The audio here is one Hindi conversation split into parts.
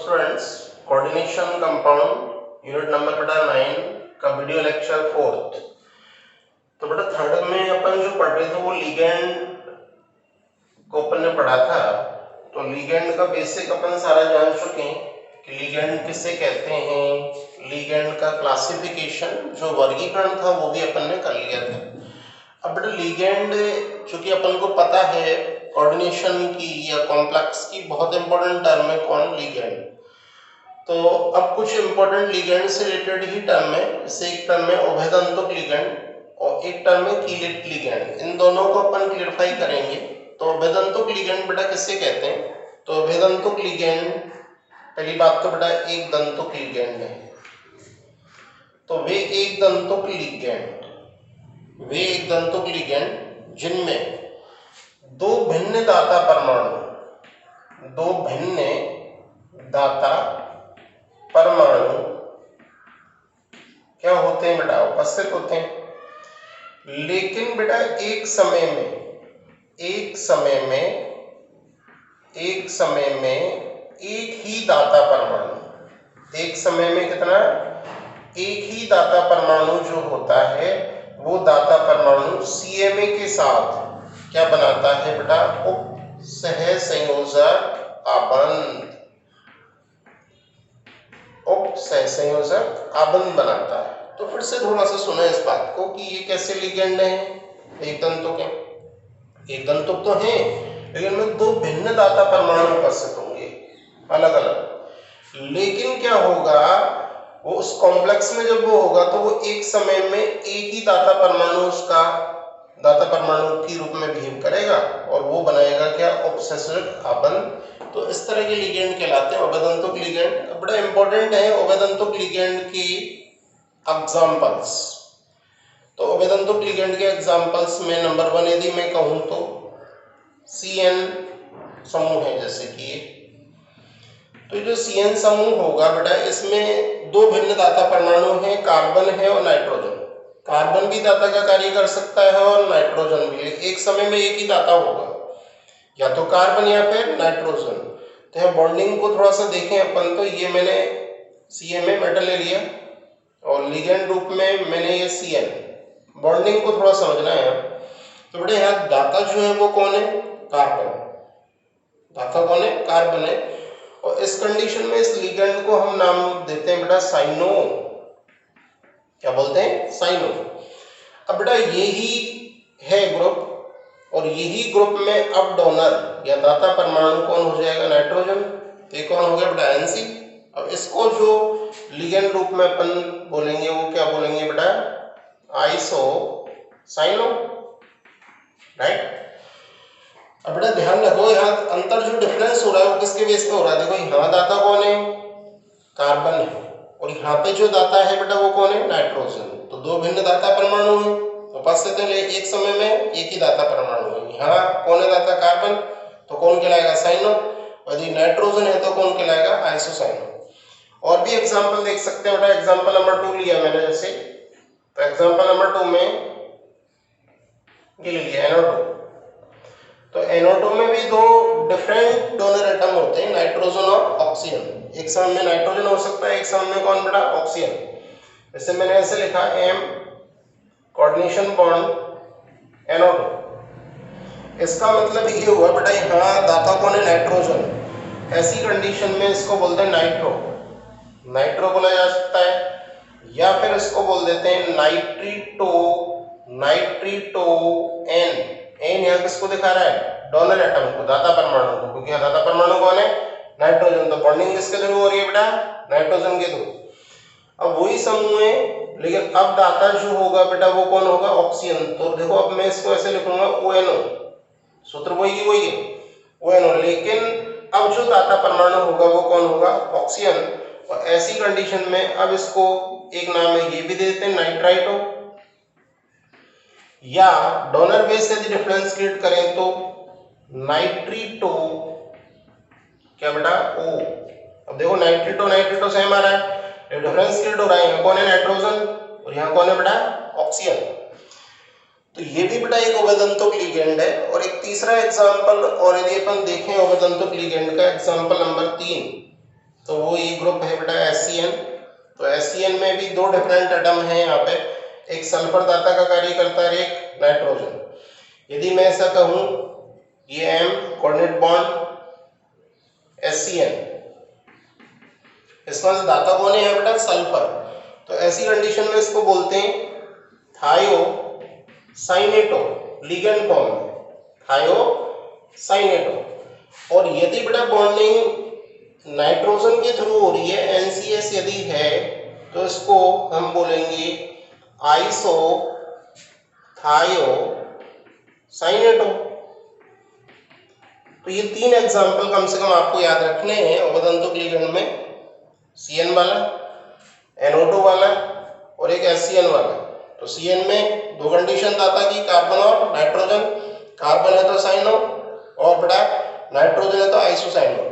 Students, coordination compound unit number बेटा 9 का वीडियो लेक्चर 4th। तो बेटा थर्ड में अपन जो पढ़ रहे थे वो लिगेंड को अपन ने पढ़ा था। तो लिगेंड का बेसिक अपन सारा जान चुके हैं कि लिगेंड किसे कहते हैं, लिगेंड का क्लासिफिकेशन जो वर्गीकरण था वो भी अपन ने कर लिया था। अब बेटा लिगेंड चूंकि अपन को पता है कोऑर्डिनेशन की या कॉम्प्लेक्स की बहुत इंपॉर्टेंट टर्म है कौन, लिगेंड। तो अब कुछ इंपॉर्टेंट लिगेंड से रिलेटेड ही टर्म है। जैसे एक टर्म है उभयदंतुक लिगेंड और एक टर्म है कीलेट लिगेंड। इन दोनों को अपन क्लियरफाई करेंगे। तो उभयदंतुक लिगेंड बेटा किससे कहते हैं? तो उभयदंतुक लिगेंड पहली बात तो बेटा एक दंतुक लिगेंड है। तो वे एक दंतुक लिगेंड जिनमें दो भिन्न दाता परमाणु क्या होते हैं बेटा, उपस्थित होते हैं। लेकिन बेटा एक समय में एक ही दाता परमाणु, एक समय में कितना, एक ही दाता परमाणु जो होता है वो दाता परमाणु CMA के साथ क्या बनाता है बेटा, उप सहसंयोजक आबंध बनाता है। तो फिर से थोड़ा सा सुना इस बात को कि ये कैसे लिगेंड है। एक दंतुक तो है लेकिन में दो भिन्न दाता परमाणु उपस्थित होंगे अलग अलग। लेकिन क्या होगा, वो उस कॉम्प्लेक्स में जब वो होगा तो वो एक समय में एक ही दाता परमाणु के रूप में बिहेव करेगा और वो बनाएगा क्या, उपसंयोजक आबंध। तो इस तरह के लिगेंड कहलाते हैं उभयदंतुक लिगेंड। बड़ा इंपॉर्टेंट है उभयदंतुक लिगेंड की एग्जांपल्स। तो उभयदंतुक लिगेंड के एग्जांपल्स में नंबर 1 यदि मैं कहूं तो CN समूह है, जैसे कि तो जो CN समूह होगा बेटा इसमें दो भिन्न दाता परमाणु हैं, कार्बन है और नाइट्रोजन। कार्बन भी दाता का कार्य कर सकता है और नाइट्रोजन भी। एक समय में एक ही दाता होगा, या तो कार्बन या फिर नाइट्रोजन। तो यहाँ बॉन्डिंग को थोड़ा सा देखें अपन। तो ये मैंने CMA मेटल ले लिया और लिगेंड रूप में मैंने ये CN। बॉन्डिंग को थोड़ा समझना है। तो बेटा यहाँ दाता जो है वो कौन है, कार्बन। दाता कौन है, कार्बन है। और इस कंडीशन में इस लिगेंड को हम नाम देते हैं बेटा साइनो। क्या बोलते हैं, साइनो। अब बेटा यही है ग्रुप और यही ग्रुप में अब डोनर या दाता परमाणु कौन हो जाएगा, नाइट्रोजन। तो ये कौन हो गया बेटा, NC। अब इसको जो लिगेंड रूप में अपन बोलेंगे वो क्या बोलेंगे बेटा, आइसोसाइनो, राइट। अब बेटा ध्यान रखो यहाँ अंतर जो डिफरेंस हो रहा है वो किसके बेस पे हो रहा है। देखो यहाँ दाता कौन है, कार्बन है, और यहाँ पे जो दाता है बेटा वो कौन है, नाइट्रोजन। तो दो भिन्न दाता परमाणु है उपस्थित है, एक समय में एक ही दाता परमाणु है। यहाँ कौन है दाता, कार्बन, तो कौन कहलाएगा, साइनो। यदि नाइट्रोजन है तो कौन कहलाएगा, आइसोसाइनो। और भी एग्जांपल देख सकते हैं बेटा। एग्जांपल नंबर 2 लिया मैंने, जैसे तो एग्जांपल नंबर 2 में ये ले लिया NO2। तो NO2 में भी दो डिफरेंट डोनर एटम होते हैं, नाइट्रोजन और ऑक्सीजन। एक समय में नाइट्रोजन हो सकता है, एक समय में कौन बेटा, ऑक्सीजन। जैसे मैंने ऐसे लिखा M कोऑर्डिनेशन बॉन्ड NO2। इसका मतलब ये हुआ बेटा यहाँ दाता कौन है, नाइट्रोजन। ऐसी कंडीशन में इसको बोलते हैं नाइट्रो बोला जा सकता है, या फिर इसको बोल देते हैं नाइट्रीटो N यहाँ किसको दिखा रहा है, डोनर एटम को, दाता परमाणु को, क्योंकि दाता परमाणु कौन है, नाइट्रोजन। तो बॉन्डिंग किसके थ्रू हो रही है बेटा, नाइट्रोजन के थ्रू। अब वही समूह है लेकिन अब दाता जो होगा बेटा वो कौन होगा, ऑक्सीजन। तो देखो अब मैं इसको ऐसे लिखूंगा ONO, सूत्र वही की वही है, ONO। लेकिन अब जो दाता परमाणु होगा वो कौन होगा, ऑक्सीजन। और ऐसी कंडीशन में अब इसको एक नाम है ये भी दे देते हैं, नाइट्राइटो। या डोनर बेस से यदि डिफरेंस क्रिएट करें तो नाइट्रीटो क्या बेटा, O। अब देखो नाइट्रीटो सेम आ रहा है, डिफरेंस क्रिएट हो रहा है। यहाँ कौन है, नाइट्रोजन, और यहाँ कौन है बेटा, ऑक्सीजन। तो ये भी बेटा एक उभयदंतुक लिगेंड है। और एक तीसरा एग्जांपल और यदि अपन देखें उभयदंतुक लिगेंड का, एग्जांपल नंबर 3 तो वो ये ग्रुप है बेटा HCN। तो HCN में भी दो डिफरेंट एटम है यहाँ पे, एक सल्फर दाता का कार्य करता है, एक नाइट्रोजन। यदि मैं ऐसा कहूं ये M कोऑर्डिनेट बॉन्ड HCN, इसमें से दाता कौन है बेटा? सल्फर। तो ऐसी कंडीशन में इसको बोलते हैं थायोसाइनेटो, लिगेंड फॉर्म में थायोसाइनेटो। और यदि बेटा बॉन्डिंग नाइट्रोजन के थ्रू हो रही है, NCS यदि है, तो इसको हम बोलेंगे आइसो थायोसाइनेटो। तो ये तीन एग्जांपल कम से कम आपको याद रखने हैं अवदंतुक लिगेंड में, CN वाला, NO2 वाला और एक HCN वाला। तो CN में दो कंडीशन दाता की, कार्बन और नाइट्रोजन। कार्बन है तो साइनो और बेटा नाइट्रोजन है तो आइसोसाइनो।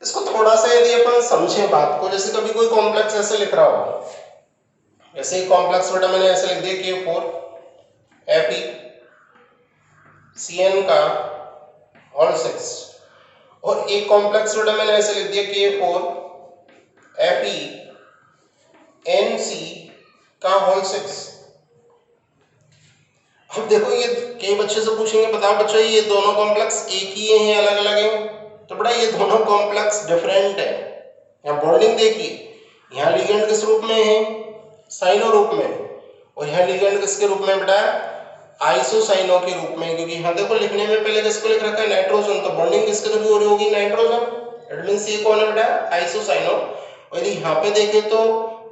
इसको थोड़ा सा यदि अपन समझें बात को, जैसे कभी कोई कॉम्प्लेक्स ऐसे लिख रहा हो, जैसे कॉम्प्लेक्स बेटा मैंने ऐसे लिख दिया K4Fe CN का होल 6, और एक कॉम्प्लेक्स बेटा मैंने ऐसे लिख दिया K4Fe NC का होल 6। अब देखो ये कई बच्चे से पूछेंगे, बताओ बच्चों ये दोनों कॉम्प्लेक्स एक ही हैं, अलग अलग हैं? तो बेटा ये दोनों कॉम्प्लेक्स डिफरेंट है। यहाँ बॉन्डिंग देखिए, यहाँ लिगेंड किस रूप में है? साइनो रूप में, और यहाँ लिगेंड किसके रूप में बेटा? आइसोसाइनो के रूप में। क्योंकि यहाँ देखो लिखने में पहले किसको लिख रखा है? नाइट्रोजन। तो बॉन्डिंग किसके थ्रू हो रही होगी? नाइट्रोजन। इट मींस ये कौन है बेटा? आइसोसाइनो। और यदि यहाँ पे देखें तो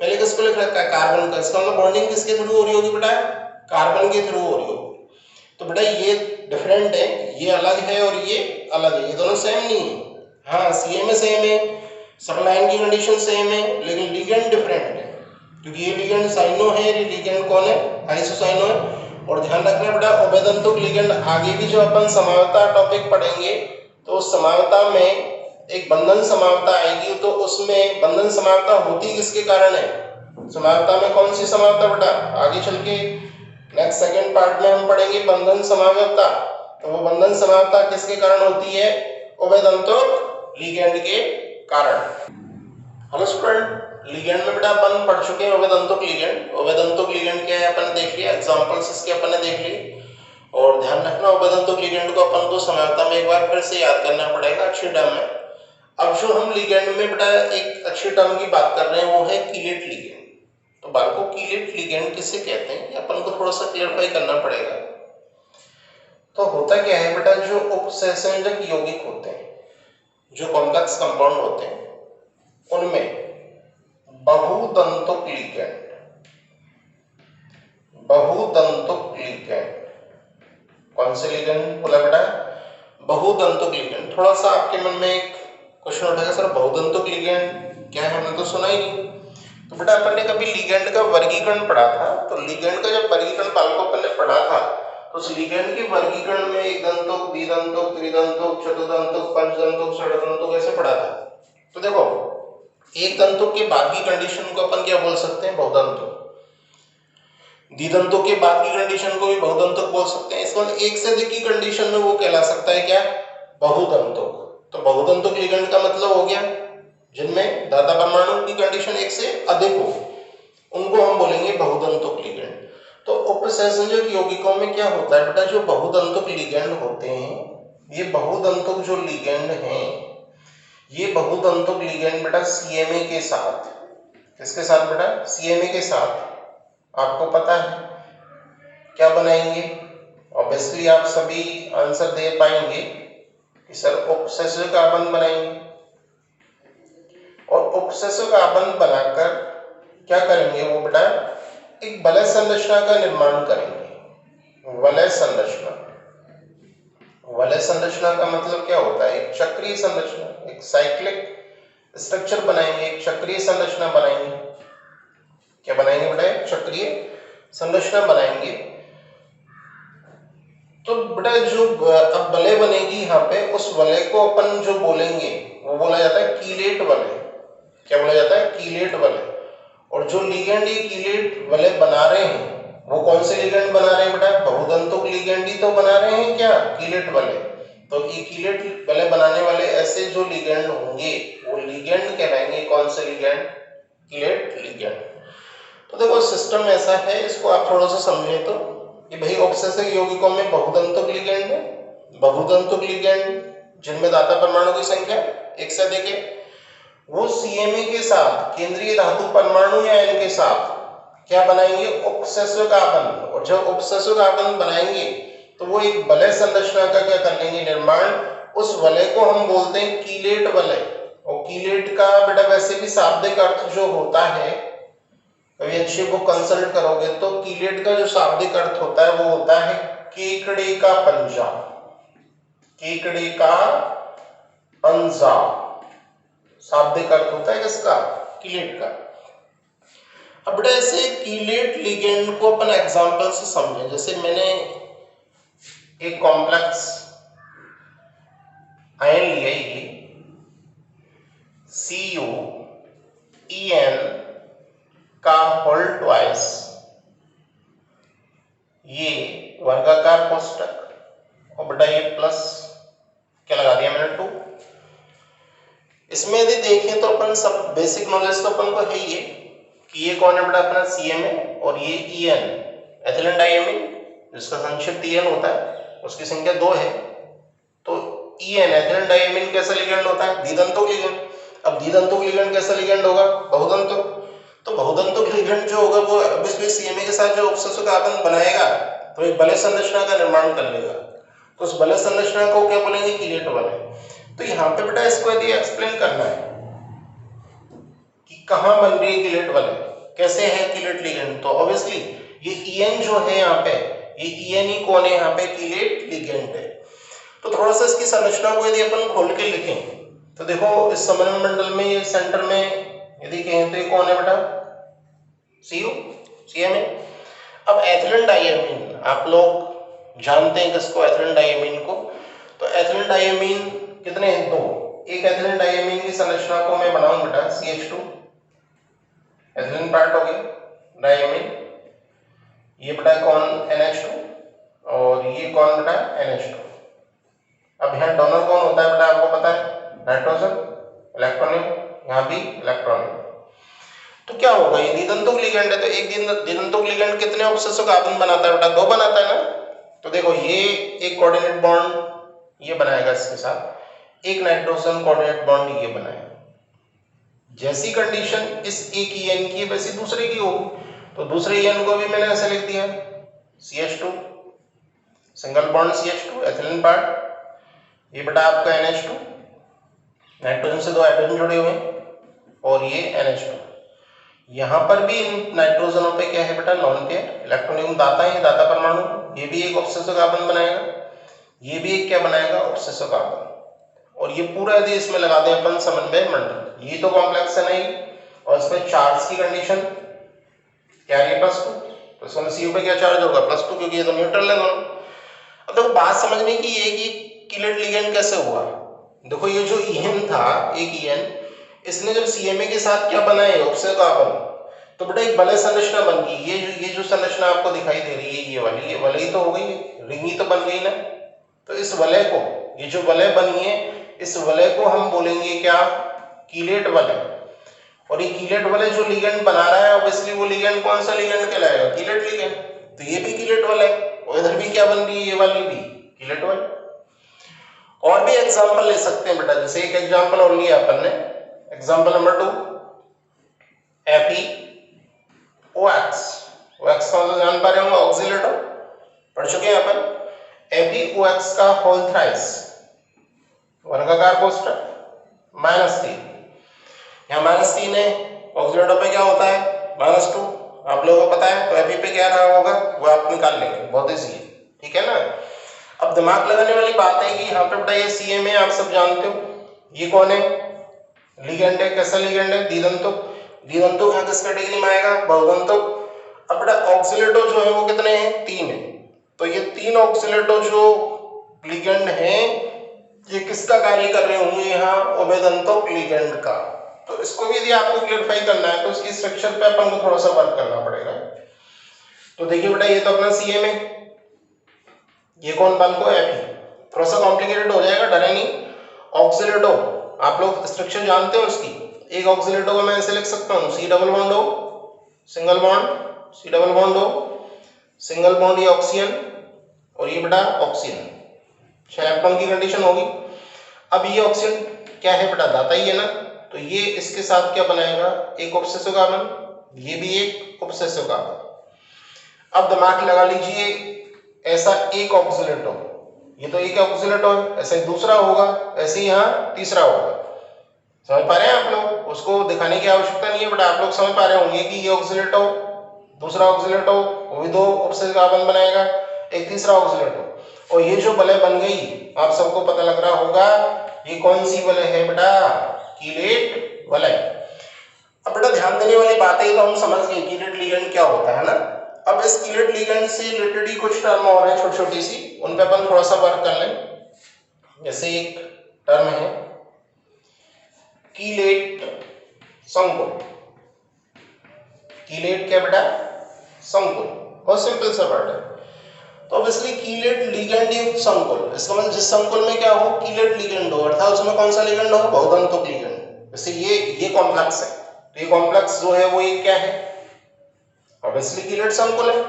पहले किसको लिख रखा है? कार्बन का। इसका मतलब बॉन्डिंग किसके थ्रू हो रही होगी बेटा? कार्बन के थ्रू हो रही होगी। तो बेटा ये डिफरेंट है, ये अलग है और ये अलग है, ये दोनों सेम नहीं है। हाँ CA में सेम है, सबलाइन की कंडीशन सेम है, लेकिन लिगेंड डिफरेंट है। क्योंकि ये लिगेंड साइनो है, ये लिगेंड कौन है? आइसोसाइनो है। और ध्यान रखना बेटा उभयतंतुक लिगेंड, आगे भी जो अपन समावता टॉपिक पढ़ेंगे तो उस समावता में एक बंधन समावता आएगी, तो उसमें बंधन समावता होती किसके कारण है? समावता में कौन सी समावता बेटा? आगे चल के नेक्स्ट सेकंड पार्ट में हम पढ़ेंगे बंधन समावता। तो वो बंधन समावता किसके कारण होती है? उभयतंतुक लिगेंड के कारण। हेलो स्टूडेंट, लिगेंड में बेटा अपन पढ़ चुके हैं उभयतंतुक लिगेंड। उभयतंतुक लिगेंड क्या है अपन ने देख लिया, एग्जांपल्स इसके अपन ने देख लिए। और ध्यान रखना उभयतंतुक लिगेंड को अपन को समावता में एक बार फिर से याद करना पड़ेगा अच्छी टर्म में। अब जो हम लिगेंड में बेटा एक अच्छी टर्म की बात कर रहे हैं वो है कीलेट लिगेंड। तो बालकों कीलेट लिगेंड किसे कहते हैं, अपन को थोड़ा सा क्लियरफाई करना पड़ेगा। तो होता क्या है बेटा, जो उपसंयोजक यौगिक होते हैं, जो कॉम्प्लेक्स कंपाउंड होते हैं, उनमें बहुतंतुक लिगेंड कौन से लिगेंड बोला बेटा? बहुतंतुक लिगेंड। थोड़ा सा आपके मन में एक क्वेश्चन उठेगा, सर बहुतंतुक लिगेंड क्या है, हमने तो सुना ही नहीं। तो बेटा अपन ने कभी लिगेंड का वर्गीकरण पढ़ा था, तो लिगेंड का जब वर्गीकरण बालकों अपन ने पढ़ा था, तो उस लिगेंड के वर्गीकरण में एक दंतुक, द्विदंतुक, त्रिदंतुक, चतुर्दंतुक, पंचदंतुक, षड्दंतुक ऐसे पढ़ा था। तो देखो एक दंतुक के बाद की कंडीशन को अपन क्या बोल सकते हैं? बहुदंतुक। द्विदंतुक के बाद की कंडीशन को भी बहुदंतुक बोल सकते हैं। इसको एक से अधिक की कंडीशन में वो कहला सकता है क्या? बहुदंतुक। तो बहुदंतुक लिगेंड का मतलब हो गया जिनमें दाता परमाणु की कंडीशन एक से अधिक हो, उनको हम बोलेंगे बहुदंतुक लिगेंड। तो उपसंयोजक यौगिकों में क्या होता है बेटा, जो बहुदंतुक लिगेंड होते हैं, ये बहुदंतुक जो लिगेंड हैं, ये बहुदंतुक लिगेंड बेटा CMA के साथ, किसके साथ बेटा? CMA के साथ आपको पता है क्या बनाएंगे? ऑब्वियसली आप सभी आंसर दे पाएंगे कि सर उपसंयोजक आबंध बनाएंगे। और उपसंयोजक आबंध बनाकर क्या करेंगे वो बेटा? एक वलय संरचना का निर्माण करेंगे। वलय संरचना, वलय संरचना का मतलब क्या होता है? एक चक्रीय संरचना, एक साइक्लिक स्ट्रक्चर बनाएंगे, एक चक्रीय संरचना बनाएंगे। क्या बनाएंगे बेटा? चक्रीय संरचना बनाएंगे। तो बेटा जो अब वलय बनेगी यहाँ पे, उस वलय को अपन जो बोलेंगे वो बोला जाता है कीलेट वलय। क्या बोला जाता है? कीलेट वलय। और जो लिगेंड ये कीलेट वलय बना रहे हैं, वो कौन से लिगेंड बना रहे हैं बेटा? बहुदंतुक लिगेंड ही तो बना रहे हैं क्या? कीलेट वलय। तो ये कीलेट वलय बनाने वाले ऐसे जो लिगेंड होंगे वो लिगेंड कहलाएंगे कौन से लिगेंड, कीलेट लिगेंड। तो देखो सिस्टम ऐसा है, इसको आप थोड़ा सा समझें तो कि भाई ऑब्सेसिव यौगिकों में बहुतंतुक लिगेंड है, बहुतंतुक लिगेंड जिनमें दाता परमाणु की संख्या एक से अधिक है, वो सीएमए के साथ केंद्रीय धातु परमाणु या एन के साथ क्या बनाएंगे, उपसेसिव कार्बन। और जब उपसेसिव कार्बन बनाएंगे तो वो एक वलय संरचना का क्या कर लेंगे, निर्माण। उस वलय को हम बोलते हैं कीलेट वलय। और कीलेट का बेटा वैसे भी शाब्दिक अर्थ जो होता है, कभी अच्छे बुक कंसल्ट करोगे तो कीलेट का जो शाब्दिक अर्थ होता है वो होता है केकड़े का पंजा, केकड़े का पंजा शाब्दिक अर्थ होता है किसका, कीलेट का। अब बेटा ऐसे कीलेट लिगेंड को अपन एग्जांपल से समझें। जैसे मैंने एक कॉम्प्लेक्स आयन लिया, ये CuEn का होल ट्वाइस, ये वर्गाकार कोष्टक, और बेटा ये प्लस क्या लगा दिया मैंने 2। इसमें यदि देखें तो अपन सब बेसिक नॉलेज तो अपन को है ही है कि ये कौन है बेटा, अपना CMA, और ये EN एथिलीन डाइएमीन जिसका संक्षिप्त EN होता है, उसकी संख्या 2 है। तो EN एथिलीन डाइएमीन कैसा लिगेंड होता है, द्विदंतुक लिगेंड। अब द्विदंतुक लिगेंड कैसा लिगेंड होगा, बहुदंतुक। तो बहुदंतुक लिगेंड जो होगा वो ऑब्वियसली CMA के साथ जो उपसेसिव कार्बन बनाएगा तो एक वलय संरचना का निर्माण कर लेगा। तो उस वलय संरचना को क्या बोलेंगे, कीलेट वलय। तो यहाँ पे बेटा इसको यदि एक्सप्लेन करना है कि कहाँ बन रही है कीलेट वलय, कैसे है कीलेट लिगेंड, तो ऑब्वियसली ये EN जो है यहाँ पे, ये EN ही कौन है यहाँ पे, कीलेट लिगेंड है। तो थोड़ा सा इसकी संरचना को यदि अपन खोल के लिखें तो देखो इस समन्वय मंडल में ये सेंटर में यदि कहें तो ये कौन है बेटा, CMA। अब एथिलीन डाइएमीन आप लोग जानते हैं किसको, एथिलीन डाइएमीन को। तो एथिलीन डाइएमीन कितने हैं, 2। एक एथिलीन डाइएमीन की संरचना को मैं बनाऊं बेटा CH2, एथिलीन पार्ट हो गया डाइएमीन, ये बेटा कौन NH2, और ये कौन बेटा NH2। अब यहाँ डोनर कौन होता है बेटा, आपको पता है, नाइट्रोजन, इलेक्ट्रॉनिक, यहाँ भी इलेक्ट्रॉनिक। तो क्या होगा, ये द्विदंतुक लिगेंड है, तो एक द्विदंतुक लिगेंड कितने ऑब्सेसिव कार्बन बनाता है बेटा, 2 बनाता है ना। तो देखो ये एक कोऑर्डिनेट बॉन्ड ये बनाएगा इसके साथ, एक नाइट्रोजन कोऑर्डिनेट बॉन्ड ये बनाएगा। जैसी कंडीशन इस एक EN की वैसी दूसरे की होगी। तो दूसरे EN को भी मैंने ऐसे लिख दिया CH2, single bond CH2 ethylene part, ये बेटा आपका NH2, नाइट्रोजन से 2 हाइड्रोजन जुड़े हुए हैं, और ये NH2। यहाँ पर भी इन नाइट्रोजनों पे क्या है बेटा, लॉन पेयर, इलेक्ट्रॉनिक दाता है, दाता परमाणु, ये भी एक ऑब्सेसिव कार्बन बनाएगा, ये भी एक क्या बनाएगा, ऑब्सेसिव कार्बन। और ये पूरा यदि इसमें लगा दें अपन समन्वय मंडल, ये तो कॉम्प्लेक्स है नहीं, और इसमें चार्ज की कंडीशन क्या है, +2। तो इसमें CU पे क्या चार्ज होगा, +2, क्योंकि ये तो न्यूट्रल है दोनों। अब देखो बात समझने की ये कि कीलेट लिगेंड कैसे हुआ। देखो ये जो EN था, एक EN, इसने जब CMA के साथ क्या बनाए, ऑब्सेसिव कार्बन, तो बेटा एक वलय संरचना बन गई। ये जो संरचना आपको दिखाई दे रही है, ये वलय ही तो हो गई, रिंग ही तो बन गई ना। तो इस वलय को, ये जो वलय बनी है, इस वलय को हम बोलेंगे क्या, कीलेट वलय। और ये कीलेट वलय जो लिगेंड बना रहा है, ऑब्वियसली वो लिगेंड कौन सा लिगेंड कहलाएगा, कीलेट लिगेंड। तो ये भी कीलेट वलय, और इधर भी क्या बन रही है, ये वाली भी कीलेट वलय। और भी एग्जांपल ले सकते हैं बेटा, जैसे एक एग्जांपल और लिया अपन ने, एग्जांपल नंबर 2, FeOX। OX का मतलब जान पा रहे होंगे, ऑक्सीलेटर, पढ़ चुके हैं अपन। FeOX का होल थ्राइस, वर्गाकार कोष्टक, -3। यहाँ -3 है, ऑक्सीलेटर पे क्या होता है, -2, आप लोगों को पता है। तो Fe पे क्या रहा होगा वो आप निकाल लेंगे, बहुत ईजी है, ठीक है ना। अब दिमाग लगाने वाली बात है कि यहाँ पे बेटा ये CMA आप सब जानते हो, ये कौन है, लिगेंड है। कैसा लिगेंड है, द्विदंतुक। द्विदंतुक यहाँ किस कैटेगरी में आएगा, बहुदंतुक। अब बेटा ऑक्सीलेटो जो है वो कितने हैं, 3 है। तो ये 3 ऑक्सीलेटो जो लिगेंड हैं, ये किसका कार्य कर रहे होंगे यहाँ, उभयदंतुक लिगेंड का। तो इसको भी यदि आपको क्लियरिफाई करना है तो इसकी स्ट्रक्चर पे अपन को थोड़ा सा वर्क करना पड़ेगा। तो देखिए बेटा ये तो अपना CMA, ये कौन बन को Fe, थोड़ा सा कॉम्प्लिकेटेड हो जाएगा, डरे नहीं। ऑक्सीलेटो आप लोग स्ट्रक्चर जानते हो इसकी, एक ऑक्सीलेटो को मैं ऐसे लिख सकता हूँ C double bond O single bond, C double bond O single bond, ये ऑक्सीजन और ये बेटा ऑक्सीजन, इलेक्ट्रॉन की कंडीशन होगी। अब ये ऑक्सीजन क्या है बेटा, दाता ही है ना, तो ये इसके साथ क्या बनाएगा, एक ऑब्सेसिव कार्बन, ये भी एक ऑब्सेसिव कार्बन। अब दिमाग लगा लीजिए, ऐसा एक ऑक्सीलेटो, ये तो एक ऑक्सीलेटो है, ऐसा ही दूसरा होगा, ऐसे ही यहाँ तीसरा होगा। समझ पा रहे हैं आप लोग, उसको दिखाने की आवश्यकता नहीं है, बट आप लोग समझ पा रहे होंगे कि ये ऑक्सीलेटो, दूसरा ऑक्सीलेटो, वो भी दो ऑब्सेसिव कार्बन बनाएगा, एक तीसरा ऑक्सीलेटो, और ये जो वलय बन गई आप सबको पता लग रहा होगा, ये कौन सी वलय है बेटा, कीलेट वलय। अब बेटा ध्यान देने वाली बात है, तो हम समझ गए कीलेट लिगेंड क्या होता है ना। अब इस कीलेट लिगेंड से रिलेटेड ही कुछ टर्म और है छोटी छोटी सी, उन पे अपन थोड़ा सा वर्क कर लें। जैसे एक टर्म है कीलेट संकुल, कीलेट क्या बेटा, संकुल, बहुत सिंपल सा वर्ड है। तो ऑब्वियसली कीलेट लिगेंड युक्त संकुल, इसका मतलब जिस संकुल में क्या हो, कीलेट लिगेंड हो, अर्थात उसमें कौन सा लिगेंड हो, बहुधातुक लिगेंड। जैसे ये कॉम्प्लेक्स है, तो ये कॉम्प्लेक्स जो है वो एक क्या है, ऑब्वियसली कीलेट संकुल है,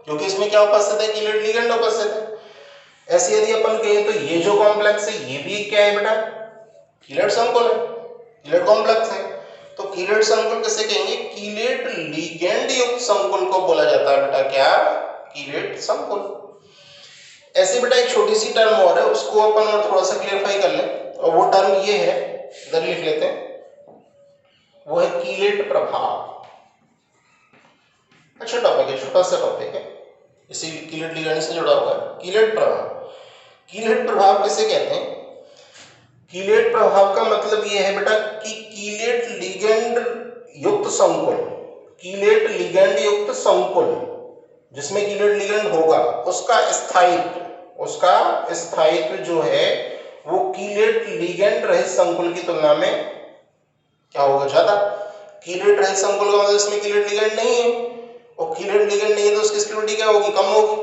क्योंकि इसमें क्या उपस्थित है, कीलेट लिगेंड उपस्थित है। ऐसे यदि अपन कहें तो ये जो कॉम्प्लेक्स है ये भी क्या है बेटा, कीलेट संकुल है, कीलेट कॉम्प्लेक्स है। तो कीलेट संकुल किसे कहेंगे, कीलेट लिगेंड युक्त संकुल को बोला जाता है बेटा क्या, कीलेट संकुल। ऐसे बेटा एक छोटी सी टर्म और है, उसको अपन और थोड़ा सा क्लियरफाई कर लें, और वो टर्म ये है, इधर लिख लेते हैं, वो है कीलेट प्रभाव। अच्छा टॉपिक है, छोटा सा टॉपिक है, इसी कीलेट लिगेंड से जुड़ा हुआ है। कीलेट प्रभाव, कीलेट प्रभाव किसे कहते हैं, कीलेट प्रभाव का मतलब ये है बेटा कि कीलेट लिगेंड युक्त संकुल, कीलेट लिगेंड युक्त संकुल जिसमें कीलेट लिगेंड होगा, उसका स्थायित्व जो है वो कीलेट लिगेंड रहित संकुल की तुलना में क्या होगा, ज्यादा। कीलेट रहित संकुल का मतलब इसमें कीलेट लिगेंड नहीं है, और कीलेट लिगेंड नहीं है तो उसकी स्टेबिलिटी क्या होगी, कम होगी।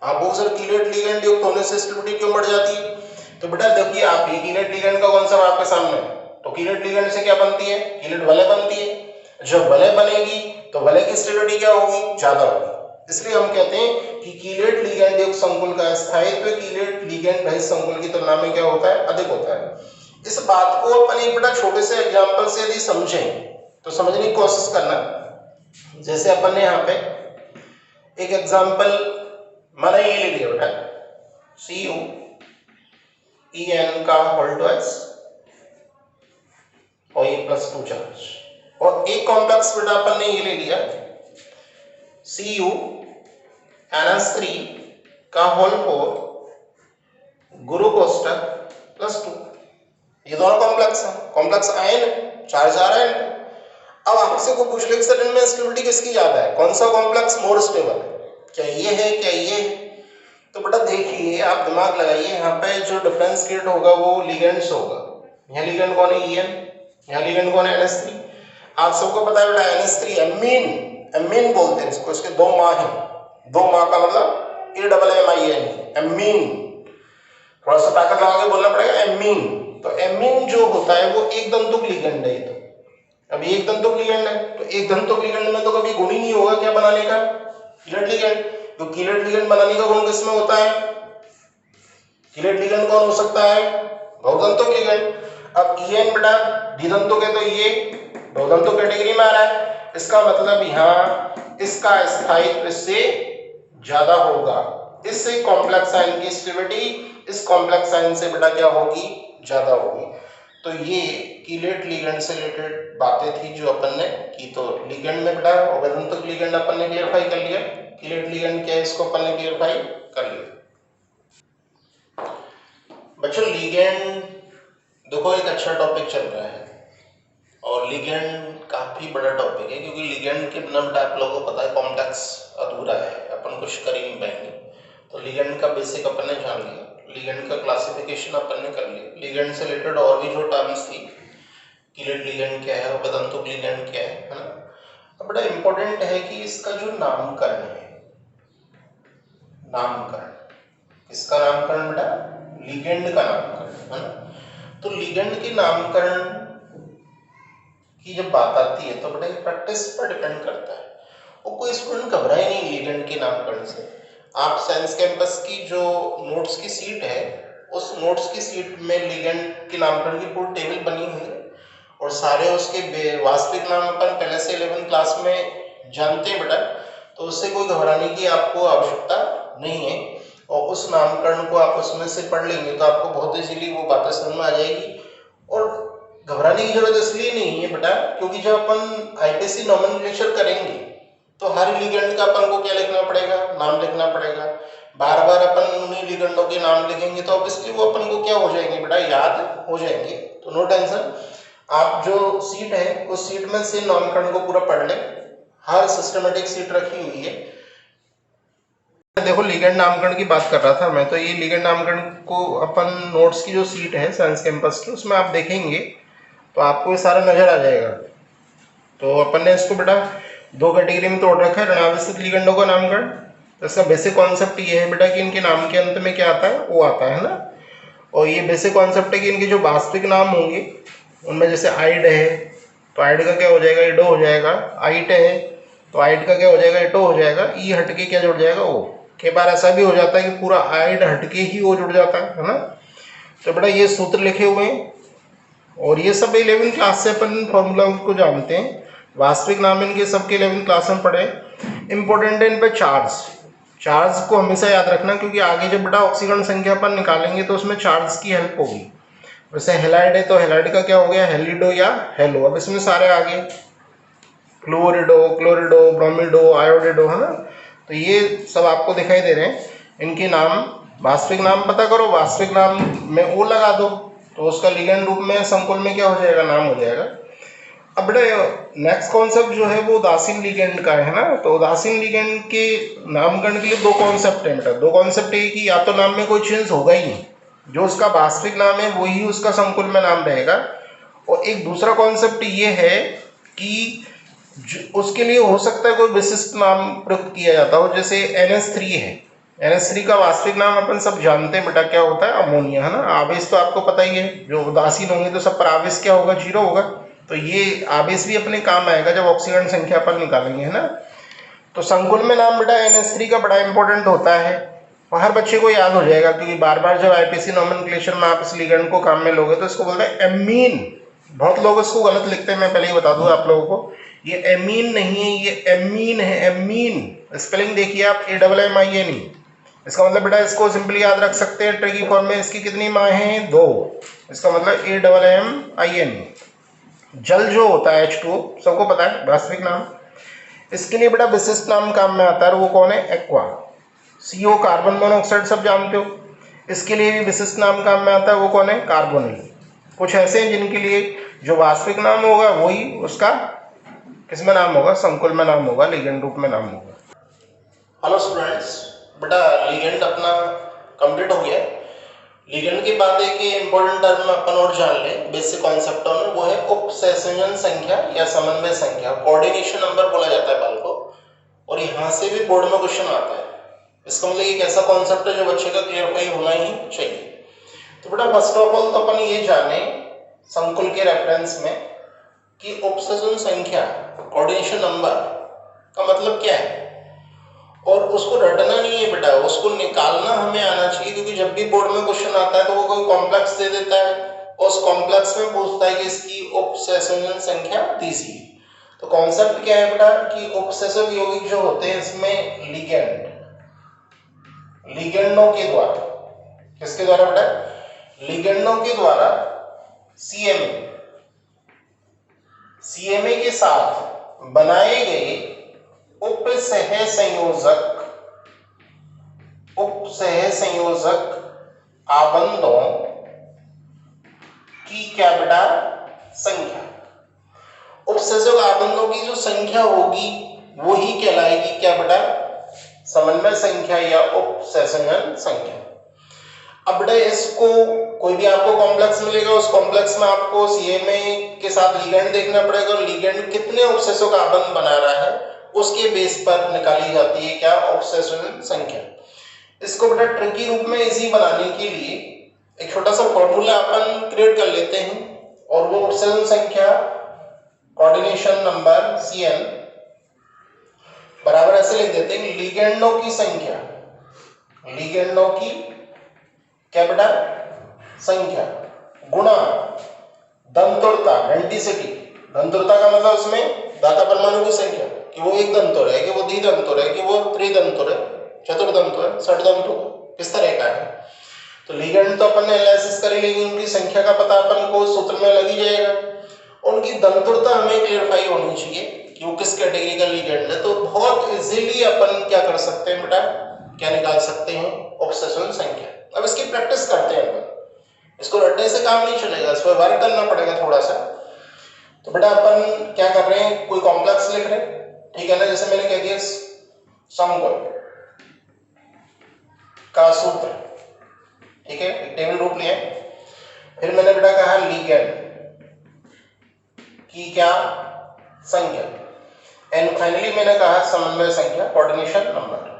आप वो सर कीलेट लिगेंड युक्त होने से स्टेबिलिटी क्यों बढ़ जाती है, तो बेटा देखिए आप ये कीलेट लिगेंड का कौन सा आपके सामने, तो कीलेट लिगेंड से क्या बनती है, कीलेट वलय बनती है। जब वलय बनेगी तो वलय की स्टेबिलिटी क्या होगी, ज्यादा होगी। इसलिए हम कहते हैं कि कीलेट लिगेंड युक्त संकुल का स्थायित्व कीलेट लिगेंड रहित संकुल की तुलना में क्या होता है, अधिक होता है। इस बात को अपन एक बड़ा छोटे से एग्जांपल से यदि समझें तो समझने की कोशिश करना। जैसे अपन ने यहाँ पे एक एग्जांपल माना ये ले लिया बेटा, CuEn का होल ट्वाइस और ये +2 चार्ज, और एक कॉम्प्लेक्स बेटा अपन ने ये ले लिया CuNH3 का होल 4 गुरु कोष्टक +2। ये दोनों कॉम्प्लेक्स हैं, कॉम्प्लेक्स आयन चार्ज आ रहा है। अब आपसे को पूछ ले सर इनमें स्टेबिलिटी किसकी ज्यादा है, कौन सा कॉम्प्लेक्स मोर स्टेबल है, क्या ये है क्या ये है। तो बेटा देखिए आप दिमाग लगाइए, यहाँ पे जो डिफरेंस क्रिएट होगा वो लिगेंड्स होगा। यहाँ लिगेंड कौन है, En, यहाँ लिगेंड कौन है, NH3। आप सबको पता है बेटा NH3 एमीन बोलते हैं इसको, इसके दो माँ हैं, दो माँ का मतलब AMMIN, एमीन। थोड़ा सा ताकत लगा के बोलना पड़ेगा, एमीन। तो एमीन जो होता है वो एक दंतुक लिगेंड है। तो अब एक दंतुक लिगेंड है, तो एक दंतुक लिगेंड में तो कभी गुण ही नहीं होगा क्या बनाने का, कीलेट लिगेंड। तो कीलेट लिगेंड बनाने का गुण किसमें होता है, कीलेट लिगेंड कौन हो सकता है, बहुदंतुक लिगेंड। अब En बेटा द्विदंतुक है, तो ये बहुदंतुक कैटेगरी में आ रहा है। इसका मतलब यहाँ इसका स्थायित्व इससे ज्यादा होगा, इससे कॉम्प्लेक्स आयन की स्टेबिलिटी इस कॉम्प्लेक्स आयन से बेटा क्या होगी, ज्यादा होगी। तो ये कीलेट लिगेंड से रिलेटेड बातें थी जो अपन ने की। तो लिगेंड में बेटा अवैधंतुक लिगेंड अपन ने क्लियरफाई कर लिया, कीलेट लिगेंड क्या है इसको अपन ने क्लियरफाई कर लिया। बच्चों लिगेंड देखो एक अच्छा टॉपिक चल रहा है, और लिगेंड काफी बड़ा टॉपिक है, क्योंकि लिगेंड के बिना बेटा आप लोगों को पता है कॉम्प्लेक्स अधूरा है, अपन कुछ कर ही नहीं पाएंगे। तो लिगेंड का बेसिक अपन ने जान लिया, लिगेंड का क्लासिफिकेशन अपन ने कर लिया, लिगेंड से रिलेटेड और भी जो टर्म्स थी, कीलेट लिगेंड क्या है, अवैधंतुक लिगेंड क्या है ना। अब बड़ा इंपॉर्टेंट है कि इसका जो नामकरण है, नामकरण किसका नामकरण बेटा, लिगेंड का नामकरण है ना। तो लिगेंड के नामकरण की जब बात आती है तो बड़ा प्रैक्टिस पर डिपेंड करता है, और कोई स्टूडेंट घबराए नहीं लिगेंड के नामकरण से। आप साइंस कैंपस की जो नोट्स की सीट है, उस नोट्स की सीट में लिगेंड के नामकरण की पूरी टेबल बनी हुई है, और सारे उसके वास्तविक नाम अपन पहले से 11th क्लास में जानते हैं बेटा, तो उससे कोई घबराने की आपको आवश्यकता नहीं है, और उस नामकरण को आप उसमें से पढ़ लेंगे तो आपको बहुत इजीली वो बातें समझ में आ जाएगी। और घबराने की जरूरत इसलिए नहीं है बेटा, क्योंकि जब अपन आईपीसी नॉमेनक्लेचर करेंगे तो हर लिगेंड का अपन को क्या लिखना पड़ेगा, नाम लिखना पड़ेगा। बार बार अपन उन्हीं लिगेंडों के नाम लिखेंगे तो ऑब्वियसली वो अपन को क्या हो जाएंगे बेटा, याद हो जाएंगे। तो नो टेंशन, आप जो सीट है उस सीट में से नामकरण को पूरा पढ़ लें, हर सिस्टमेटिक सीट रखी हुई है। देखो लिगेंड नामकरण की बात कर रहा था मैं, तो ये लिगेंड नामकरण को अपन नोट्स की जो सीट है साइंस कैंपस की, उसमें आप देखेंगे तो आपको ये सारा नजर आ जाएगा। तो अपन ने इसको बेटा दो कैटेगरी में तोड़ रखा है, ऋणावेशित लिगेंडों का नामकरण। तो इसका बेसिक कॉन्सेप्ट ये है बेटा कि इनके नाम के अंत में क्या आता है, वो आता है ना। और ये बेसिक कॉन्सेप्ट है कि इनके जो वास्तविक नाम होंगे उनमें जैसे आइड है तो आइड का क्या हो जाएगा, इडो हो जाएगा। आइट है तो आइड का क्या हो जाएगा, इटो हो जाएगा। ई हटके क्या जुड़ जाएगा, ओ। कई बार ऐसा भी हो जाता है कि पूरा आइड हटके ही ओ जुड़ जाता है ना। तो बेटा ये सूत्र लिखे हुए हैं, और ये सब 11th क्लास से अपन फॉर्मूला को जानते हैं। वास्तविक नाम इनके सबके 11th क्लास में पढ़े। इंपॉर्टेंट है इन पे चार्ज को हमेशा याद रखना, क्योंकि आगे जब बेटा ऑक्सीकरण संख्या अपन निकालेंगे तो उसमें चार्ज की हेल्प होगी। वैसे हेलाइड है तो हेलाइड का क्या हो गया, हेलिडो या हेलो। अब इसमें सारे आगे क्लोरिडो, क्लोरिडो, ब्रोमिडो, आयोडिडो, है ना। तो ये सब आपको दिखाई दे रहे हैं। इनके नाम, वास्तविक नाम पता करो, वास्तविक नाम में ओ लगा दो तो उसका लिगेंड रूप में संकुल में क्या हो जाएगा, नाम हो जाएगा। अब बेटा नेक्स्ट कॉन्सेप्ट जो है वो उदासीन लिगेंड का है ना। तो उदासीन लिगेंड के नामकरण के लिए दो कॉन्सेप्ट है बेटा। दो कॉन्सेप्ट है कि या तो नाम में कोई चेंज होगा ही नहीं, जो उसका वास्तविक नाम है वही उसका संकुल में नाम रहेगा। और एक दूसरा कॉन्सेप्ट ये है कि उसके लिए हो सकता है कोई विशिष्ट नाम प्रयुक्त किया जाता हो, जैसे NH3 है। NH3 का वास्तविक नाम अपन सब जानते हैं बेटा, क्या होता है, अमोनिया, है ना। आवेश तो आपको पता ही है, जो उदासीन होंगे तो सब पर आवेश क्या होगा, 0 होगा। तो ये आवेश भी अपने काम आएगा जब ऑक्सीकरण संख्या पर निकालेंगे, है ना। तो संकुल में नाम बेटा NH3 का बड़ा इंपॉर्टेंट होता है, और हर बच्चे को याद हो जाएगा, क्योंकि बार बार जब आईपीसी नॉमेनक्लेचर में आप इस लिगेंड को काम में लोगे तो इसको बोलते हैं एमीन। बहुत लोग इसको गलत लिखते हैं, मैं पहले ही बता दूं आप लोगों को, ये एमीन नहीं है, ये एमीन है, एमीन। स्पेलिंग देखिए आप, AMMINE। इसका मतलब बेटा इसको सिंपली याद रख सकते हैं ट्रिकी फॉर्म में, इसकी कितनी माँ हैं, 2। इसका मतलब AMMINE। जल जो होता है H2O, सबको पता है वास्तविक नाम। इसके लिए बेटा विशिष्ट नाम काम में आता है, वो कौन है, एक्वा। CO कार्बन मोनोऑक्साइड सब जानते हो, इसके लिए भी विशिष्ट नाम काम में आता है, वो कौन है, कार्बोनिल। कुछ ऐसे हैं जिनके लिए जो वास्तविक नाम होगा वही उसका किसमें नाम होगा, संकुल में नाम होगा, लिगेंड रूप में नाम होगा। हेलो स्टूडेंट्स, बेटा लिगेंड अपना कंप्लीट हो गया। लिगेंड के बाद एक इंपॉर्टेंट टर्म अपन और जान लें बेसिक कॉन्सेप्टों में, वो है उपसंयोजन संख्या या समन्वय संख्या। कोऑर्डिनेशन नंबर बोला जाता है बाल को, और यहाँ से भी बोर्ड में क्वेश्चन आता है। इसका मतलब एक ऐसा कॉन्सेप्ट है जो बच्चे का क्लियरफाई होना ही चाहिए। तो बेटा फर्स्ट ऑफ ऑल तो अपन ये जाने संकुल के रेफरेंस में कि उपसंयोजन संख्या, कोऑर्डिनेशन नंबर का मतलब क्या है, और उसको रटना नहीं है बेटा, उसको निकालना हमें आना चाहिए। क्योंकि जब भी बोर्ड में क्वेश्चन आता है तो वो कोई कॉम्प्लेक्स दे देता है, और उस कॉम्प्लेक्स में पूछता है कि इसकी उपसंयोजन संख्या दीजिए। तो कॉन्सेप्ट क्या है बेटा कि उपसंयोजक यौगिक जो होते हैं इसमें लिगेंडों के द्वारा, किसके द्वारा बेटा, लिगेंडों के द्वारा CMA के साथ बनाए गए उपसहसंयोजक आबंधों की क्या बेटा, संख्या। उपसहसंयोजक आबंधों की जो संख्या होगी वो ही कहलाएगी क्या बेटा, समन्वय संख्या या उपसहसंयोजन संख्या। अब बेटा इसको कोई भी आपको कॉम्प्लेक्स मिलेगा, उस कॉम्प्लेक्स में आपको CMA के साथ लिगेंड देखना पड़ेगा, और लिगेंड कितने उपसहसंयोजक आबंध बना रहा है उसके बेस पर निकाली जाती है क्या, उपसहसंयोजन संख्या। इसको बेटा ट्रिकी रूप में इजी बनाने के लिए एक छोटा सा फॉर्मूला अपन क्रिएट कर लेते हैं, और वो उपसंयोजन संख्या कोऑर्डिनेशन नंबर Cn बराबर ऐसे लिख देते हैं लिगेंडों की संख्या, लिगेंडों की कैपिटल संख्या गुणा दंतुरता डेंसिटी। दंतुरता का मतलब उसमें दाता परमाणु की संख्या कि वो एक दंतुर है, कि वो द्विदंतुर है, कि वो त्रिदंतुर है, चतुर्दंतुर है, षटदंतुर किस तरह का है। तो लिगेंड तो अपन ने एनालिसिस करी, लेकिन उनकी संख्या का पता अपन को सूत्र में लग ही जाएगा। उनकी दंतुरता हमें क्लियरफाई होनी चाहिए कि वो किस कैटेगरी का लिगेंड है। तो बहुत इजीली अपन क्या कर सकते हैं बेटा, क्या निकाल सकते हैं, ऑक्सीजन संख्या। अब इसकी प्रैक्टिस करते हैं अपन, इसको रटने से काम नहीं चलेगा, इस पर वर्क करना पड़ेगा थोड़ा सा। तो बेटा अपन क्या कर रहे हैं, कोई कॉम्प्लेक्स लिख रहे हैं, ठीक है ना। जैसे मैंने कह दिया समकोण का सूत्र, ठीक है, एक टेबल रूप लिया। फिर मैंने बेटा कहा लिगेंड की क्या संख्या, एंड फाइनली मैंने कहा समन्वय संख्या, कोऑर्डिनेशन नंबर।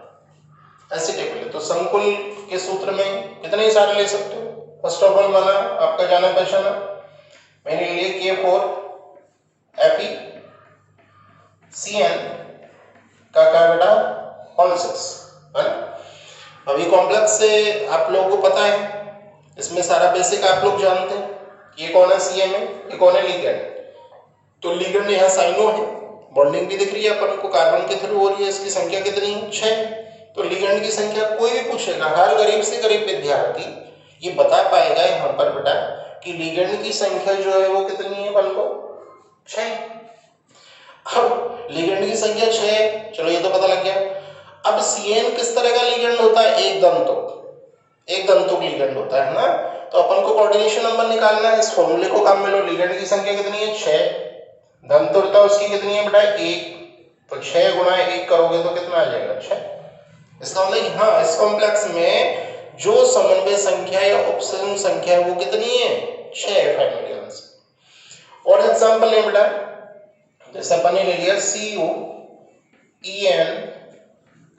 ऐसी टेबल है। तो समकुल के सूत्र में कितने सारे ले सकते हो। फर्स्ट ऑफ ऑल माना आपका जाना पहचाना, मैंने लिए K4 Fe Cn का क्या बेटा होल 6 है ना। अब ये कॉम्प्लेक्स से आप लोगों को पता है, इसमें सारा बेसिक आप लोग जानते हैं। ये कौन है Cn में, ये कौन है लिगेंड। तो लिगेंड यहाँ साइनो है, बॉन्डिंग भी दिख रही है अपन को, कार्बन के थ्रू हो रही है। इसकी संख्या कितनी है, 6। तो लिगेंड की संख्या कोई भी पूछेगा, हर गरीब से गरीब विद्यार्थी ये बता पाएगा यहाँ पर बेटा कि लिगेंड की संख्या जो है वो कितनी है अपन को, 6। अब लिगेंड की संख्या 6, चलो ये तो पता लग गया। अब Cn किस तरह का लिगेंड होता है, एक दंतुक लिगेंड होता है ना। तो अपन को कोऑर्डिनेशन नंबर निकालना है, इस फॉर्मूले को काम में लो। लिगेंड की संख्या कितनी है, 6, दंतुरता उसकी कितनी है बेटा 1, तो 6 गुणा 1 करोगे तो कितना आ जाएगा, 6। इसका मतलब हाँ, इस कॉम्प्लेक्स में जो समन्वय संख्या या उपसमन संख्या है वो कितनी है, 6 फाइनली आंसर। और एग्जांपल ले बेटा, जैसे अपन ने ले लिया CuEn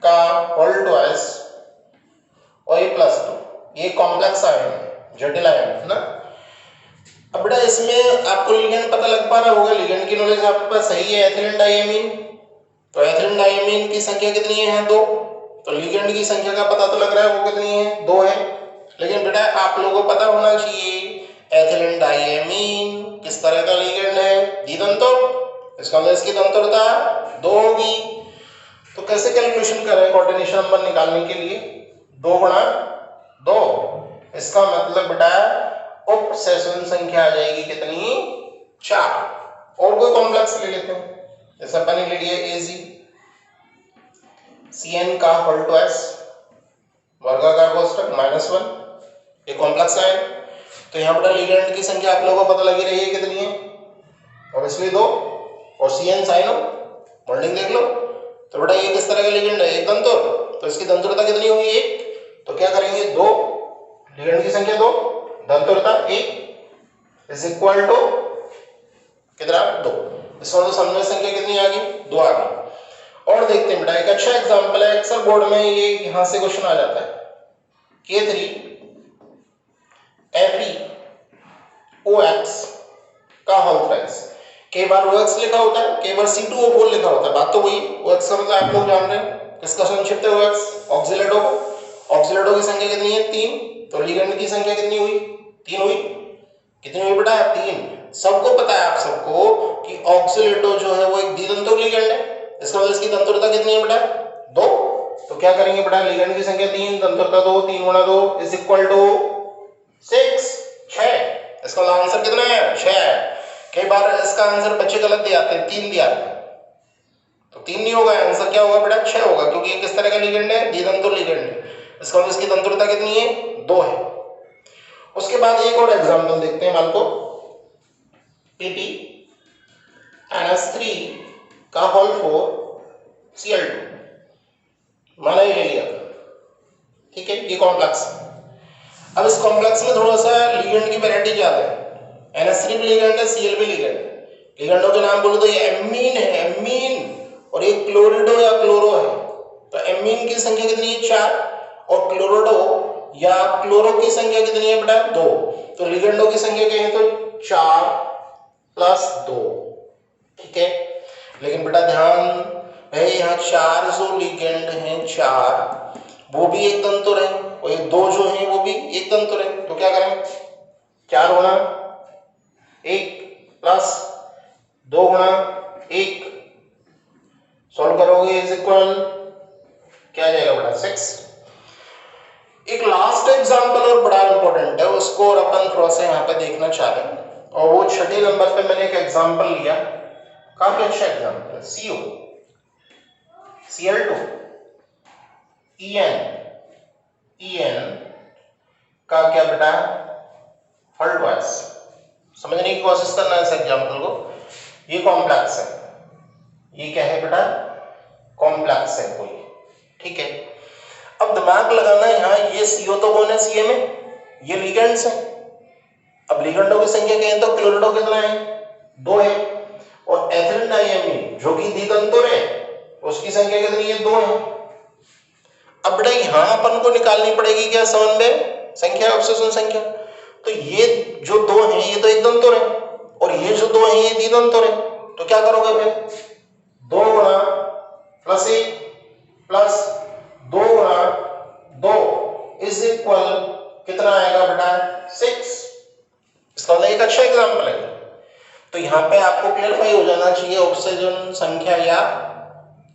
का होल ट्वाइस और ये +2, ये कॉम्प्लेक्स आयन है, जटिल आयन है ना। अब बेटा इसमें आपको लिगेंड पता लग पा रहा होगा, लिगेंड की नॉलेज आपके पास सही है। एथिलीन डाइएमीन, तो एथिलीन डाइएमीन की संख्या कितनी है यहाँ, 2। तो लिगेंड की संख्या का पता तो लग रहा है वो कितनी है, 2 है। लेकिन बेटा आप लोगों को पता होना चाहिए एथिलीन डाइएमीन किस तरह का लिगेंड है, द्विदंतुक। इसका मतलब इसकी दंतुरता 2 होगी। तो कैसे कैलकुलेशन करें कोऑर्डिनेशन नंबर निकालने के लिए, 2 गुणा 2, इसका मतलब बेटा उपसेशन संख्या आ जाएगी कितनी, 4। और कोई कॉम्प्लेक्स ले लेते हैं, जैसे अपन ने ले लिया Cn का होल ट्वाइस वर्गाकार कोष्ठक -1, ये कॉम्प्लेक्स है। तो यहाँ पर लिगेंड की संख्या आप लोगों को पता लगी रही है कितनी है, और इसलिए 2, और Cn साइनो बॉन्डिंग देख लो। तो बेटा ये किस तरह का लिगेंड है, एक दंतुर। तो इसकी दंतुरता कितनी होगी, 1। तो क्या करेंगे, 2, लिगेंड की संख्या 2, दंतुरता 1 इज इक्वल टू कितना, 2। इसका मतलब समन्वय संख्या कितनी आ गई, 2 आ गई। और देखते हैं बेटा एक अच्छा एग्जांपल है, अक्सर बोर्ड में ये यहां से क्वेश्चन आ जाता है, K3 FeOX का होल ट्वाइस। कई बार OX लिखा होता है, कई बार C2O4 लिखा होता है, बात तो वही। OX का मतलब आप लोग जान रहे हैं किसका संक्षिप्त है OX, ऑक्सीलेटो। ऑक्सीलेटो की संख्या कितनी है, 3। तो लिगेंड की संख्या कितनी हुई, 3 हुई। कितनी हुई बेटा, 3। सबको पता है आप सबको कि ऑक्सीलेटो जो है वो एक द्विदंतुक लिगेंड है। इसका मतलब इसकी दंतुरता कितनी है बेटा, 2। तो क्या करेंगे बेटा, लिगेंड की संख्या 3, दंतुरता 2, 3 गुणा 2 इज इक्वल टू 6, 6। इसका आंसर कितना है, 6 है। कई बार इसका आंसर बच्चे गलत दिए आते हैं, 3 दिया आते हैं। तो 3 नहीं होगा, आंसर क्या होगा बेटा, 6 होगा, क्योंकि ये किस तरह का लिगेंड है, द्विदंतुक लिगेंड है। इसका मतलब इसकी दंतुरता कितनी है, 2 है। उसके बाद एक और एग्जांपल देखते हैं, मान लो PP NH3 का होल 4 Cl2, माना ये ले लिया, ठीक है, ये कॉम्प्लेक्स। अब इस कॉम्प्लेक्स में थोड़ा सा लिगेंड की वैरायटी ज्यादा है, NH3 भी लिगेंड है, Cl भी लिगेंड है। लिगेंडों के नाम बोलो तो ये एमीन है, एमीन, और ये क्लोरिडो या क्लोरो है। तो एमीन की संख्या कितनी है, 4, और क्लोरिडो या क्लोरो की संख्या कितनी है बेटा, 2। तो लिगेंडों की संख्या कहें तो 4 + 2, ठीक है। लेकिन बेटा ध्यान है, यहाँ 4 जो लिगेंड हैं 4 वो भी एक दंतुर है और ये 2 जो हैं वो भी एक दंतुर है। तो क्या करें, 4 गुणा 1 प्लस 2 गुणा 1 सॉल्व करोगे इज इक्वल क्या आ जाएगा बेटा 6। एक लास्ट एग्जांपल और बड़ा इंपॉर्टेंट है, उसको और अपन थोड़ा सा यहाँ पे देखना चाह रहे हैं, और वो 6 नंबर पे मैंने एक एग्जांपल लिया, काफी अच्छा एग्जांपल है। CO Cl2 En का क्या बेटा हल्ट वाइज समझने की कोशिश करना है इस एग्जांपल को। ये कॉम्प्लेक्स है, ये क्या है बेटा कॉम्प्लेक्स है कोई, ठीक है। अब दिमाग लगाना यहाँ, ये CO तो कौन है CA में, ये लिगेंड्स है। अब लिगेंडों की संख्या कहें तो क्लोरिडो कितना है 2 है, और एथिलीन डाइएमीन जो कि द्विदंतुर है उसकी संख्या कितनी है 2 है। अब बेटा यहाँ अपन को निकालनी पड़ेगी क्या समन्वय संख्या, अवशोषण संख्या। तो ये जो 2 हैं ये तो एक दंतुर है और ये जो 2 हैं ये द्विदंतुर है। तो क्या करोगे फिर 2 गुणा प्लस 1 प्लस 2 गुणा 2 इज इक्वल कितना आएगा बेटा 6। इसका एक अच्छा एग्जांपल है। तो यहाँ पे आपको क्लियरफाई हो जाना चाहिए ऑक्सीजन संख्या या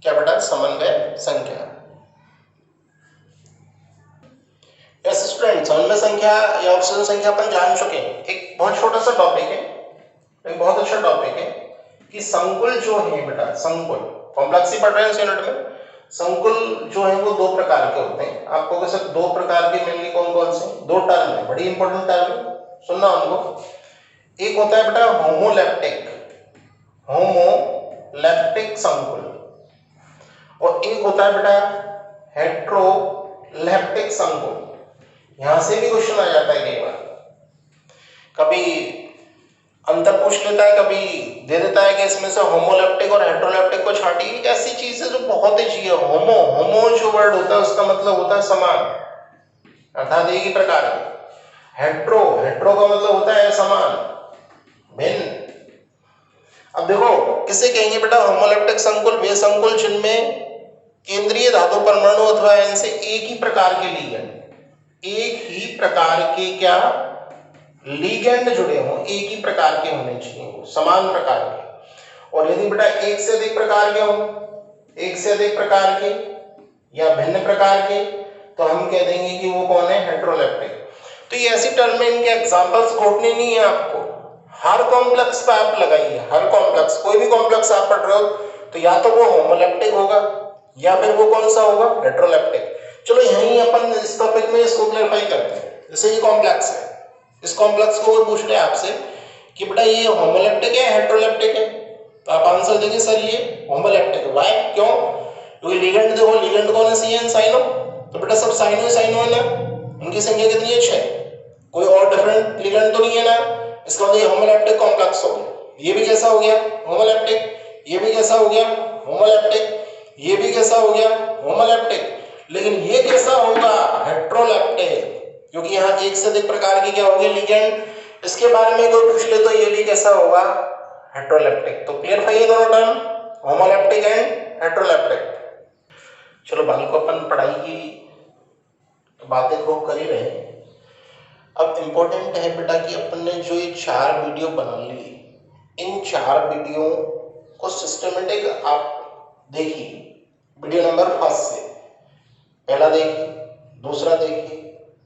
क्या बेटा समन्वय संख्या। यस स्टूडेंट, समन्वय संख्या या ऑक्सीजन संख्या अपन जान चुके हैं। एक बहुत छोटा सा टॉपिक है, एक बहुत अच्छा टॉपिक है कि संकुल जो है बेटा, संकुल कॉम्प्लेक्स ही पढ़ रहे हैं इस यूनिट में। संकुल जो है वो 2 प्रकार के होते हैं। आपको वैसे 2 प्रकार के मेनली कौन कौन से 2 टर्म है, बड़ी इंपॉर्टेंट टर्म है, सुनना उनको। एक होता है बेटा होमोलैप्टिक संकुल, और एक होता है बेटा हेट्रोलैप्टिक संकुल। यहां से भी क्वेश्चन आ जाता है कई बार, कभी अंतर पूछ लेता है, कभी दे देता है कि इसमें से होमोलैप्टिक और हेट्रोलैप्टिक को छांटिए। ऐसी चीज है जो बहुत ही चाहिए। होमो जो वर्ड होता है उसका मतलब होता है समान, अर्थात एक ही प्रकार के। हेट्रो का मतलब होता है समान, भिन्न। अब देखो किसे कहेंगे बेटा होमोलैप्टिक संकुल, वे संकुल जिनमें केंद्रीय धातु परमाणु अथवा आयन से एक ही प्रकार के लिगेंड, एक ही प्रकार के क्या लिगेंड जुड़े हों, एक ही प्रकार के होने चाहिए, समान प्रकार के। और यदि बेटा एक से अधिक प्रकार के हों, एक से अधिक प्रकार के या भिन्न प्रकार के, तो हम कह देंगे कि वो कौन है हेट्रोलैप्टिक। तो ये ऐसी टर्म में इनके एग्जांपल्स घोटने नहीं है आपको, हर कॉम्प्लेक्स पे आप लगाइए। हर कॉम्प्लेक्स, कोई भी कॉम्प्लेक्स आप पढ़ रहे हो तो या तो वो होमोलैप्टिक होगा या फिर वो कौन सा होगा हेट्रोलैप्टिक। चलो यहीं अपन इस टॉपिक में इसको क्लैरिफाई करते हैं। जैसे ये कॉम्प्लेक्स है, इस कॉम्प्लेक्स को वो पूछ रहे हैं आपसे कि बेटा ये होमोलैप्टिक है हेट्रोलैप्टिक है, तो आप आंसर देंगे सर ये होमोलैप्टिक है। व्हाई, क्यों? क्योंकि लिगेंड देखो, लिगेंड कौन है CN साइनो, तो बेटा सब साइनो है ना, उनकी संख्या कितनी है 6, कोई और डिफरेंट लिगेंड तो नहीं है ना। इसका मतलब ये होमोलैप्टिक कॉम्प्लेक्स हो गया। ये भी कैसा हो गया होमोलैप्टिक, ये भी कैसा हो गया होमोलैप्टिक, ये भी कैसा हो गया होमोलैप्टिक। लेकिन ये कैसा होगा हेट्रोलैप्टिक, क्योंकि यहाँ एक से अधिक प्रकार की क्या होगी लिगेंड। इसके बारे में कोई पूछ ले तो ये भी कैसा होगा हेट्रोलैप्टिक। तो क्लियर है ये दोनों टर्म होमोलैप्टिक एंड हेट्रोलैप्टिक। चलो बाकी को अपन पढ़ाई की बातें खूब कर ही रहे हैं। अब इम्पोर्टेंट है बेटा कि अपन ने जो ये 4 वीडियो बना ली, इन 4 वीडियो को सिस्टमेटिक आप देखिए। वीडियो नंबर 1 से पहला देखिए, दूसरा देखिए,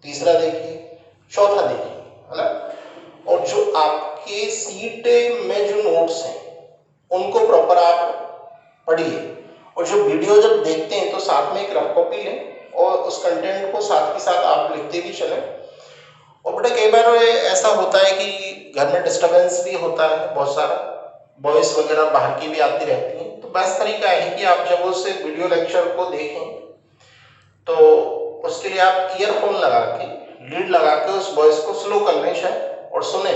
तीसरा देखिए, चौथा देखिए, है ना। और जो आपके सीट में जो नोट्स हैं उनको प्रॉपर आप पढ़िए, और जो वीडियो जब देखते हैं तो साथ में एक रफ कॉपी लें और उस कंटेंट को साथ के साथ आप लिखते भी चलें। और बेटा कई बार ऐसा होता है कि घर में डिस्टर्बेंस भी होता है, बहुत सारा वॉइस वगैरह बाहर की भी आती रहती है। तो बेस्ट तरीका है कि आप जब उस वीडियो लेक्चर को देखें तो उसके लिए आप ईयरफोन लगा के, लीड लगा के उस वॉइस को स्लो कर लें शायद और सुने,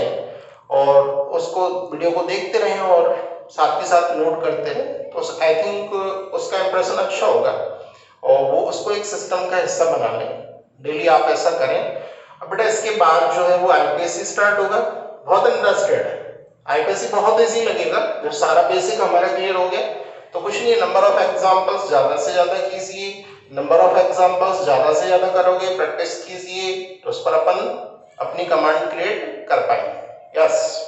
और उसको वीडियो को देखते रहें और साथ के साथ नोट करते रहें। तो आई थिंक उसका इंप्रेशन अच्छा होगा और वो उसको एक सिस्टम का हिस्सा बना लें। डेली आप ऐसा करें। अब बेटा इसके बाद जो है वो IPSC स्टार्ट होगा, बहुत इंटरेस्टेड है आईपीसी बहुत इजी लगेगा जब सारा बेसिक हमारा क्लियर हो गया। तो कुछ नहीं, नंबर ऑफ एग्जांपल्स ज्यादा से ज्यादा कीजिए, नंबर ऑफ एग्जांपल्स ज्यादा से ज्यादा करोगे, प्रैक्टिस कीजिए, तो उस पर अपन अपनी कमांड क्रिएट कर पाएंगे। यस।